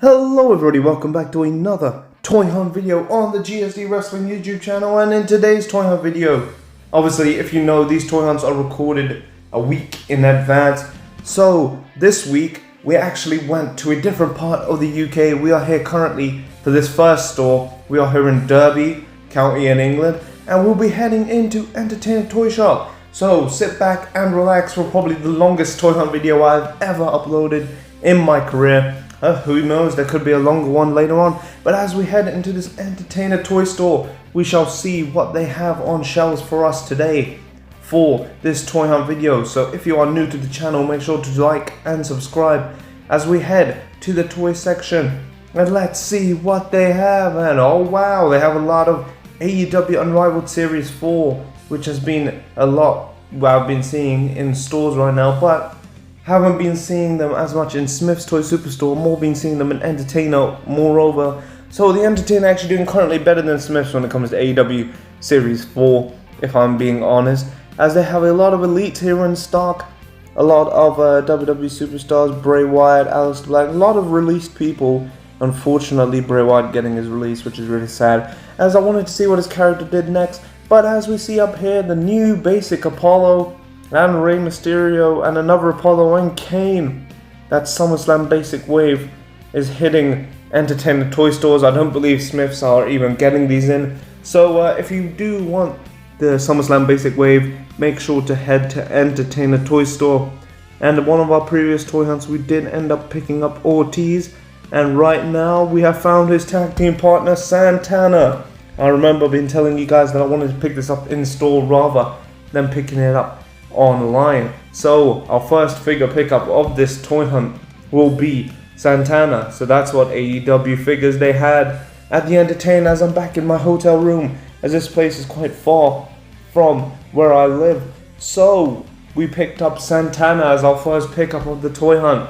Hello everybody, welcome back to another Toy Hunt video on the GSD Wrestling YouTube channel. And in today's Toy Hunt video, obviously if you know, these Toy Hunts are recorded a week in advance. So this week we actually went to a different part of the UK. We are here currently for this first store. We are here in Derby County in England, and we'll be heading into Entertainer Toy Shop. So sit back and relax for probably the longest Toy Hunt video I've ever uploaded in my career. Who knows, there could be a longer one later on. But as we head into this Entertainer toy store, we shall see what they have on shelves for us today for this Toy Hunt video. So if you are new to the channel, make sure to like and subscribe as we head to the toy section. And let's see what they have. And oh wow, they have a lot of AEW Unrivaled Series 4, which has been a lot I've been seeing in stores right now, but haven't been seeing them as much in Smith's Toy Superstore, more been seeing them in Entertainer moreover. So the Entertainer actually doing currently better than Smith's when it comes to AEW Series 4, if I'm being honest, as they have a lot of elites here in stock, a lot of WWE superstars, Bray Wyatt, Aleister Black, a lot of released people. Unfortunately, Bray Wyatt getting his release, which is really sad, as I wanted to see what his character did next. But as we see up here, the new basic Apollo and Rey Mysterio and another Apollo and Kane. That SummerSlam basic wave is hitting Entertainer toy stores. I don't believe Smiths are even getting these in. So if you do want the SummerSlam basic wave, make sure to head to Entertainer toy store. And one of our previous toy hunts, we did end up picking up Ortiz, and right now we have found his tag team partner Santana. I remember been telling you guys that I wanted to pick this up in store rather than picking it up online. So our first figure pickup of this toy hunt will be Santana. So that's what AEW figures they had at the Entertainer, as I'm back in my hotel room, as this place is quite far from where I live. So we picked up Santana as our first pickup of the toy hunt.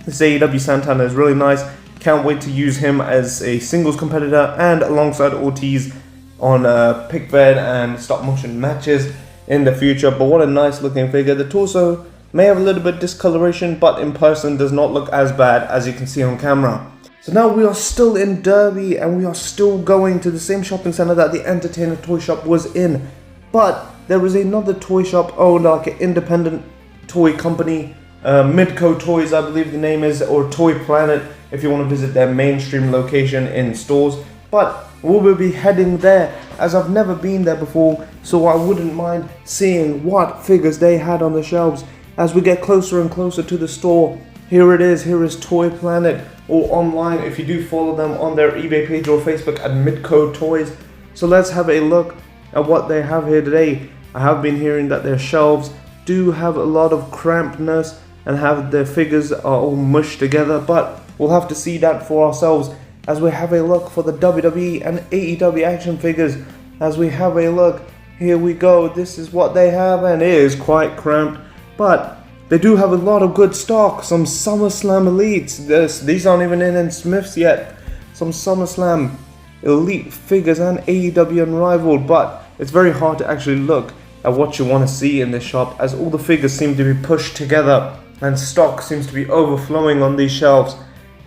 This AEW Santana is really nice. Can't wait to use him as a singles competitor and alongside Ortiz on pick-fed and stop motion matches in the future. But what a nice looking figure. The torso may have a little bit of discoloration, but in person does not look as bad as you can see on camera. So now we are still in Derby, and we are still going to the same shopping center that the Entertainer toy shop was in. But there is another toy shop owned like an independent toy company, Midco Toys I believe the name is, or Toy Planet if you want to visit their mainstream location in stores. But we will be heading there, as I've never been there before, so I wouldn't mind seeing what figures they had on the shelves. As we get closer and closer to the store, here it is, here is Toy Planet, or online if you do follow them on their eBay page or Facebook at Midco Toys. So let's have a look at what they have here today. I have been hearing that their shelves do have a lot of crampedness and have their figures are all mushed together, but we'll have to see that for ourselves as we have a look for the WWE and AEW action figures. As we have a look, here we go, this is what they have, and it is quite cramped, but they do have a lot of good stock. Some SummerSlam elites, these aren't even in Smiths yet. Some SummerSlam elite figures and AEW Unrivaled, but it's very hard to actually look at what you want to see in this shop, as all the figures seem to be pushed together and stock seems to be overflowing on these shelves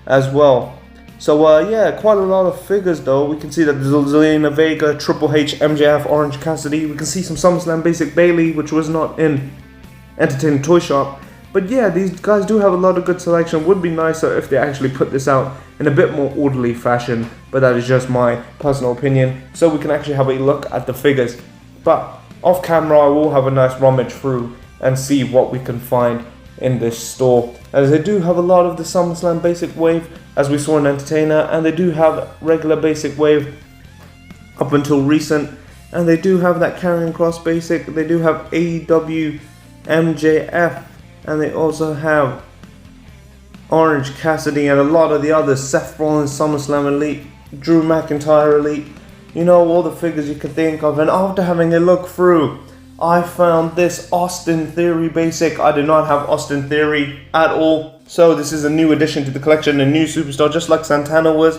as well. So yeah, quite a lot of figures though. We can see that there's Zelina Vega, Triple H, MJF, Orange Cassidy. We can see some SummerSlam Basic Bailey, which was not in Entertainer Toy Shop. But yeah, these guys do have a lot of good selection. Would be nicer if they actually put this out in a bit more orderly fashion, but that is just my personal opinion. So we can actually have a look at the figures. But off camera, I will have a nice rummage through and see what we can find in this store, as they do have a lot of the SummerSlam Basic Wave as we saw in Entertainer, and they do have regular Basic Wave up until recent, and they do have that Karrion Kross Basic. They do have AEW MJF, and they also have Orange Cassidy and a lot of the others, Seth Rollins SummerSlam Elite, Drew McIntyre Elite, you know, all the figures you can think of. And after having a look through, I found this Austin Theory Basic. I do not have Austin Theory at all, so this is a new addition to the collection, a new superstar, just like Santana was.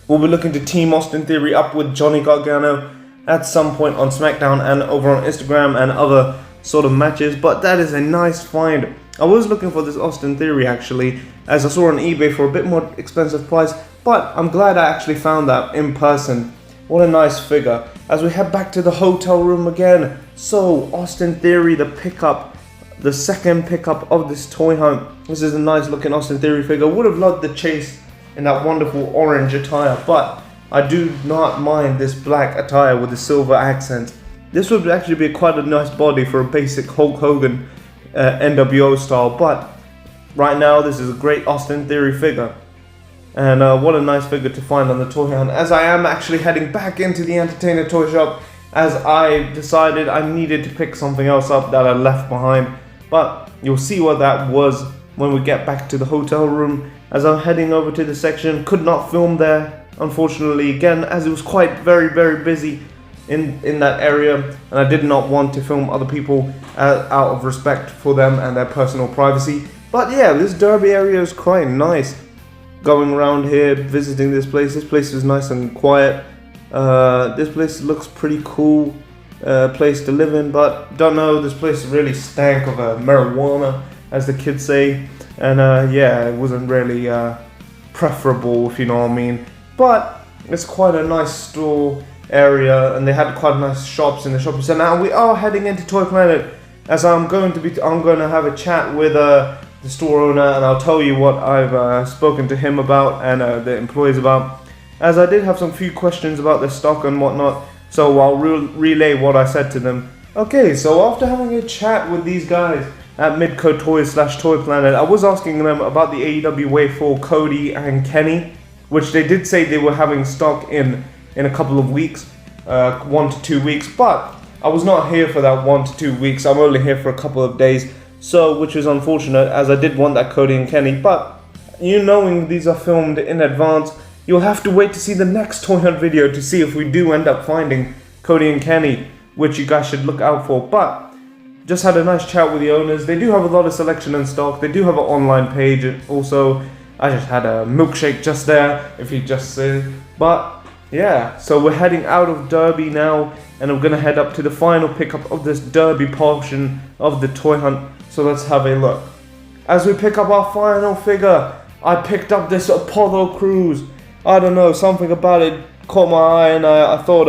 We'll be looking to team Austin Theory up with Johnny Gargano at some point on SmackDown and over on Instagram and other sort of matches, but that is a nice find I was looking for this Austin Theory actually, as I saw on eBay for a bit more expensive price, but I'm glad I actually found that in person. What a nice figure. As we head back to the hotel room again, so Austin Theory, the pickup, the second pickup of this toy hunt. This is a nice looking Austin Theory figure. Would have loved the chase in that wonderful orange attire, but I do not mind this black attire with the silver accent. This would actually be quite a nice body for a basic Hulk Hogan NWO style, but right now this is a great Austin Theory figure. And what a nice figure to find on the toy hunt, as I am actually heading back into the Entertainer toy shop, as I decided I needed to pick something else up that I left behind. But you'll see what that was when we get back to the hotel room. As I'm heading over to the section, could not film there, unfortunately, again, as it was quite very busy in that area, and I did not want to film other people out of respect for them and their personal privacy. But yeah, this Derby area is quite nice. Going around here, visiting this place is nice and quiet. This place looks pretty cool place to live in, but don't know, this place really stank of marijuana, as the kids say. And yeah, it wasn't really preferable, if you know what I mean. But it's quite a nice store area, and they had quite nice shops in the shopping center. Now we are heading into Toy Planet, as I'm going to have a chat with the store owner, and I'll tell you what I've spoken to him about and the employees about, as I did have some few questions about their stock and whatnot. So I'll relay what I said to them. Okay, so after having a chat with these guys at Midco Toys / Toy Planet, I was asking them about the AEW Wave 4 Cody and Kenny, which they did say they were having stock in a couple of weeks, 1 to 2 weeks, but I was not here for that 1 to 2 weeks. I'm only here for a couple of days, so which is unfortunate, as I did want that Cody and Kenny. But you knowing these are filmed in advance, you'll have to wait to see the next toy hunt video to see if we do end up finding Cody and Kenny, which you guys should look out for. But just had a nice chat with the owners. They do have a lot of selection in stock. They do have an online page also. I just had a milkshake just there, if you just see. But yeah, so we're heading out of Derby now, and I'm gonna head up to the final pickup of this Derby portion of the toy hunt. So let's have a look. As we pick up our final figure, I picked up this Apollo Crews. I don't know, something about it caught my eye, and I thought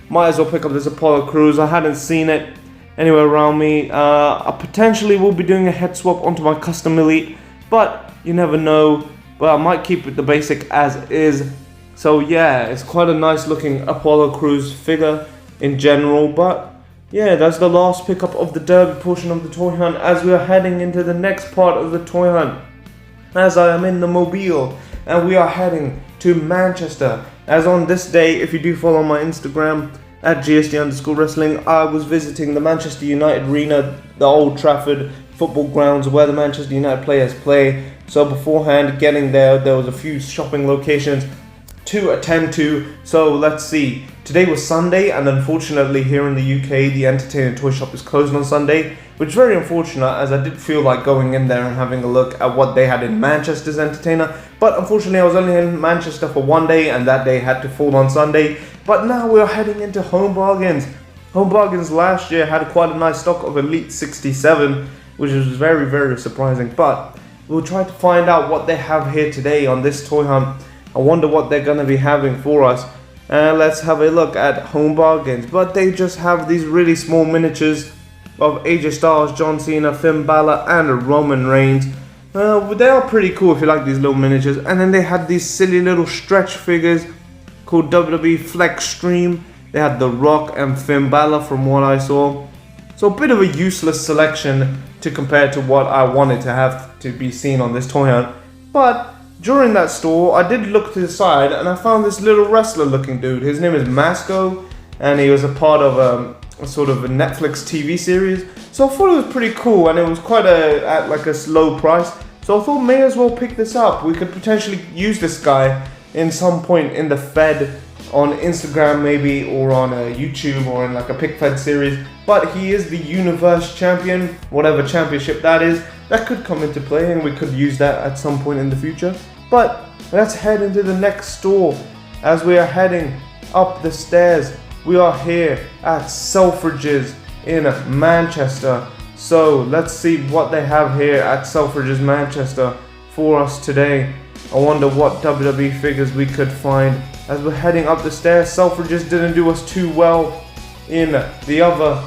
might as well pick up this Apollo Crews. I hadn't seen it anywhere around me. I potentially will be doing a head swap onto my custom elite, but you never know. But I might keep it the basic as is. So yeah, it's quite a nice looking Apollo Crews figure in general. But yeah, that's the last pickup of the Derby portion of the toy hunt, as we are heading into the next part of the toy hunt, as I am in the Mobile, and we are heading to Manchester. As on this day, if you do follow my Instagram at GSD_wrestling, I was visiting the Manchester United Arena, the Old Trafford football grounds where the Manchester United players play. So beforehand, getting there was a few shopping locations to attend to. So let's see. Today was Sunday, and unfortunately here in the UK, the Entertainer toy shop is closed on Sunday, which is very unfortunate, as I did feel like going in there and having a look at what they had in Manchester's Entertainer. But unfortunately, I was only in Manchester for one day, and that day had to fall on Sunday. But now we're heading into Home Bargains. Home Bargains last year had quite a nice stock of Elite 67, which was very surprising. But we'll try to find out what they have here today on this toy hunt. I wonder what they're going to be having for us. Let's have a look at Home Bargains. But they just have these really small miniatures of AJ Styles, John Cena, Finn Balor, and Roman Reigns. They are pretty cool if you like these little miniatures. And then they had these silly little stretch figures called WWE Flex Stream. They had The Rock and Finn Balor from what I saw. So a bit of a useless selection to compare to what I wanted to have to be seen on this toy hunt. But during that store, I did look to the side, and I found this little wrestler looking dude. His name is Masco, and he was a part of a sort of a Netflix TV series. So I thought it was pretty cool, and it was quite at like a low price. So I thought may as well pick this up. We could potentially use this guy in some point in the Fed on Instagram maybe, or on YouTube, or in like a Pick Fed series. But he is the Universe Champion, whatever championship that is. That could come into play, and we could use that at some point in the future. But let's head into the next store. As we are heading up the stairs, we are here at Selfridges in Manchester. So let's see what they have here at Selfridges Manchester for us today. I wonder what WWE figures we could find as we're heading up the stairs. Selfridges didn't do us too well in the other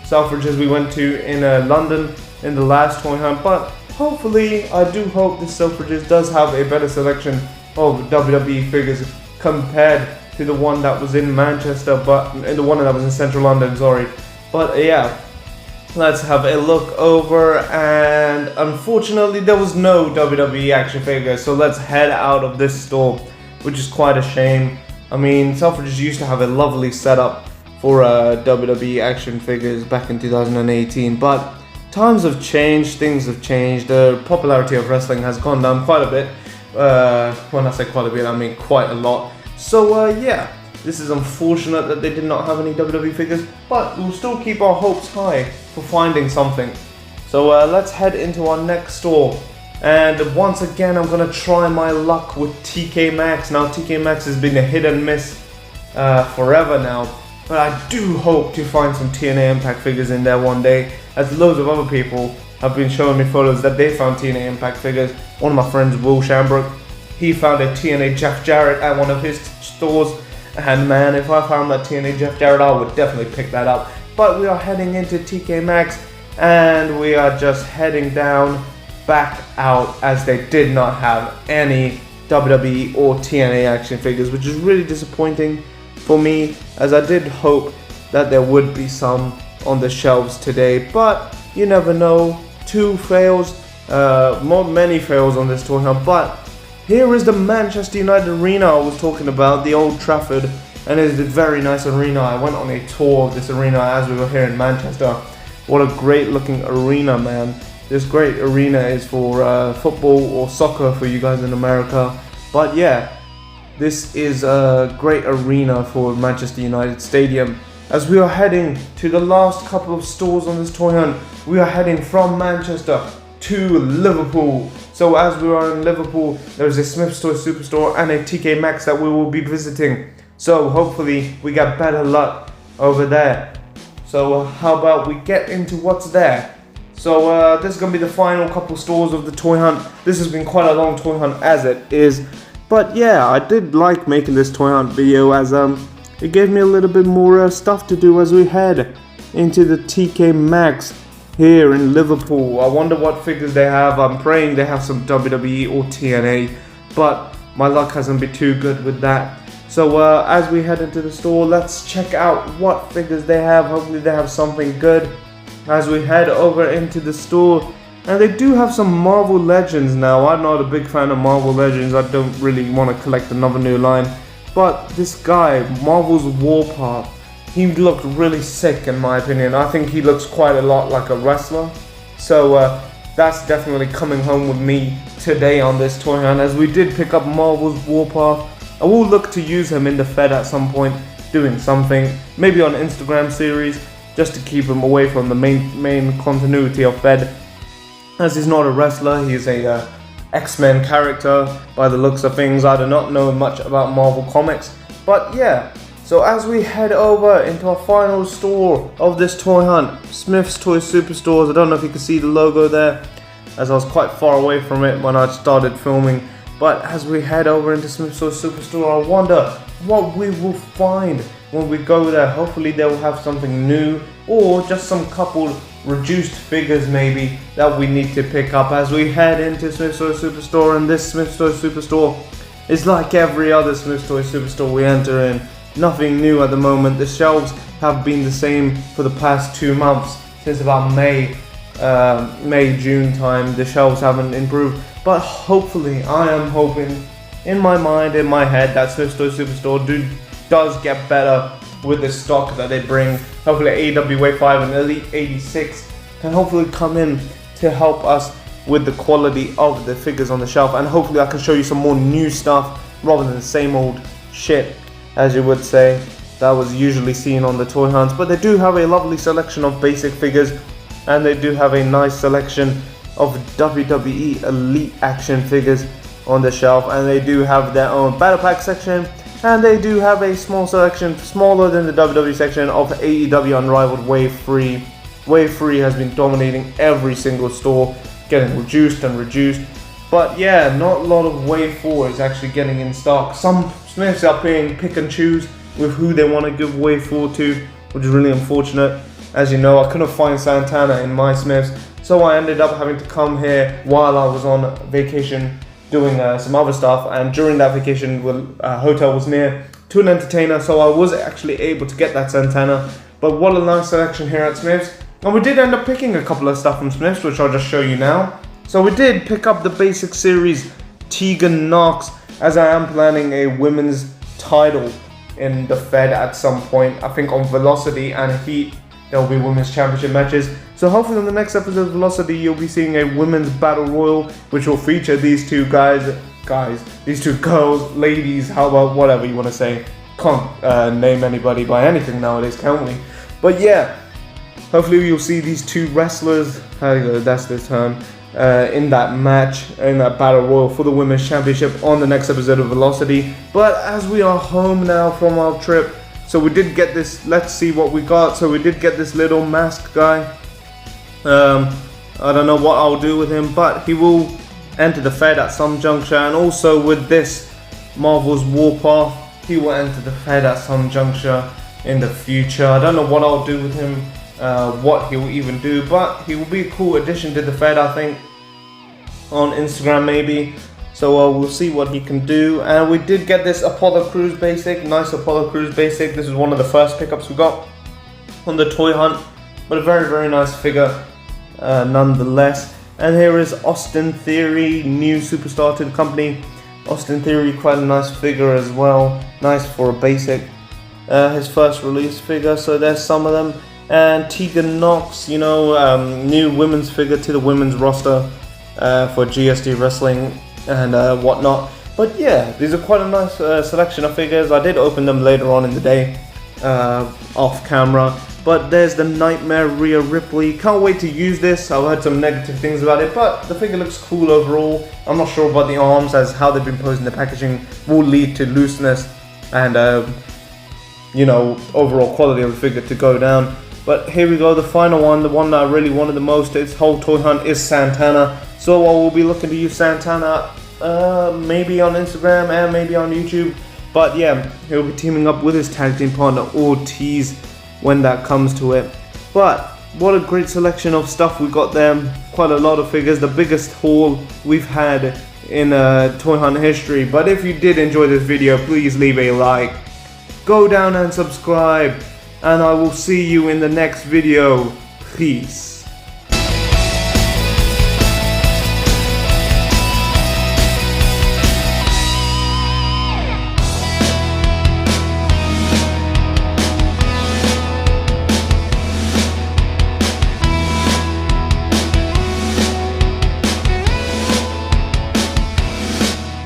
Selfridges we went to in London in the last toy hunt, but hopefully, I do hope this Selfridges does have a better selection of WWE figures compared to the one that was in Manchester, but the one that was in Central London, sorry. But yeah, let's have a look over, and unfortunately there was no WWE action figures, so let's head out of this store, which is quite a shame. I mean, Selfridges used to have a lovely setup for WWE action figures back in 2018, but times have changed, things have changed, the popularity of wrestling has gone down quite a bit. When I say quite a bit, I mean quite a lot. So yeah, this is unfortunate that they did not have any WWE figures, but we'll still keep our hopes high for finding something. So let's head into our next store. And once again, I'm going to try my luck with TK Maxx. Now, TK Maxx has been a hit and miss forever now. But I do hope to find some TNA Impact figures in there one day, as loads of other people have been showing me photos that they found TNA Impact figures. One of my friends, Will Shambrook, he found a TNA Jeff Jarrett at one of his stores, and man, if I found that TNA Jeff Jarrett, I would definitely pick that up. But we are heading into TK Maxx, and we are just heading down, back out, as they did not have any WWE or TNA action figures, which is really disappointing for me, as I did hope that there would be some on the shelves today, but you never know. Many fails on this toy hunt. But here is the Manchester United arena I was talking about, the Old Trafford, and it is a very nice arena. I went on a tour of this arena as we were here in Manchester. What a great looking arena, man. This great arena is for football or soccer for you guys in America, but yeah, this is a great arena for Manchester United Stadium. As we are heading to the last couple of stores on this toy hunt, we are heading from Manchester to Liverpool. So as we are in Liverpool, there is a Smith's Toy Superstore and a TK Maxx that we will be visiting. So hopefully we get better luck over there. So how about we get into what's there? So this is going to be the final couple stores of the toy hunt. This has been quite a long toy hunt as it is. But yeah, I did like making this toy hunt video, as it gave me a little bit more stuff to do as we head into the TK Maxx here in Liverpool. I wonder what figures they have. I'm praying they have some WWE or TNA, but my luck hasn't been too good with that. So as we head into the store, let's check out what figures they have. Hopefully they have something good as we head over into the store. And they do have some Marvel Legends now. I'm not a big fan of Marvel Legends. I don't really want to collect another new line. But this guy, Marvel's Warpath, he looked really sick in my opinion. I think he looks quite a lot like a wrestler. So that's definitely coming home with me today on this toy hunt, as we did pick up Marvel's Warpath. I will look to use him in the Fed at some point, doing something, maybe on an Instagram series, just to keep him away from the main continuity of Fed. As he's not a wrestler, he's a X-Men character by the looks of things. I do not know much about Marvel Comics, but yeah. So as we head over into our final store of this toy hunt, Smith's Toy Superstores. I don't know if you can see the logo there, as I was quite far away from it when I started filming. But as we head over into Smith's Toy Superstore, I wonder what we will find when we go there. Hopefully they will have something new, or just some couple reduced figures maybe that we need to pick up as we head into Smith's Toy Superstore. And this Smith's Toy Superstore is like every other Smith's Toy Superstore we enter in. Nothing new at the moment. The shelves have been the same for the past 2 months, since about May, June time. The shelves haven't improved, but hopefully, I am hoping in my mind, in my head, that Smith's Toy Superstore does get better with the stock that they bring. Hopefully AWA 5 and Elite 86 can hopefully come in to help us with the quality of the figures on the shelf, and hopefully I can show you some more new stuff rather than the same old shit, as you would say, that was usually seen on the toy hunts. But they do have a lovely selection of basic figures, and they do have a nice selection of WWE Elite action figures on the shelf, and they do have their own battle pack section, and they do have a small selection, smaller than the WWE section, of AEW Unrivaled Wave 3 Wave 3 has been dominating every single store, getting reduced and reduced. But yeah, not a lot of Wave 4 is actually getting in stock. Some Smiths are playing pick and choose with who they want to give Wave 4 to, which is really unfortunate. As you know, I couldn't find Santana in my Smiths, so I ended up having to come here while I was on vacation doing some other stuff. And during that vacation, hotel was near to an entertainer, so I was actually able to get that Santana. But what a nice selection here at Smiths. And we did end up picking a couple of stuff from Smiths, which I'll just show you now. So we did pick up the basic series Tegan Knox, as I am planning a women's title in the Fed at some point. I think on Velocity and Heat there will be women's championship matches. So hopefully on the next episode of Velocity you'll be seeing a women's battle royal, which will feature these two these two girls, ladies, how about whatever you want to say. Can't name anybody by anything nowadays, can we? But yeah, hopefully you'll see these two wrestlers, that's the term, in that match, in that battle royal for the women's championship on the next episode of Velocity. But as we are home now from our trip, so we did get this, let's see what we got. So we did get this little masked guy. I don't know what I'll do with him, but he will enter the Fed at some juncture. And also with this Marvel's Warpath, he will enter the Fed at some juncture in the future. I don't know what I'll do with him, what he will even do, but he will be a cool addition to the Fed, I think, on Instagram maybe. So we'll see what he can do. And we did get this Apollo Crews basic, nice Apollo Crews basic. This is one of the first pickups we got on the toy hunt, but a very, very nice figure nonetheless. And here is Austin Theory, new superstar to the company. Austin Theory, quite a nice figure as well, nice for a basic. His first release figure, so there's some of them. And Tegan Knox, you know, new women's figure to the women's roster for GSD Wrestling and whatnot. But yeah, these are quite a nice selection of figures. I did open them later on in the day, off camera. But there's the Nightmare Rhea Ripley. Can't wait to use this. I've heard some negative things about it, but the figure looks cool overall. I'm not sure about the arms, as how they've been posed in the packaging will lead to looseness and you know, overall quality of the figure to go down. But here we go, the final one, the one that I really wanted the most, its whole toy hunt, is Santana. So I will be looking to use Santana maybe on Instagram and maybe on YouTube. But yeah, he'll be teaming up with his tag team partner Ortiz when that comes to it. But what a great selection of stuff we got there. Quite a lot of figures, the biggest haul we've had in toy hunt history. But if you did enjoy this video, please leave a like, go down and subscribe, and I will see you in the next video. Peace.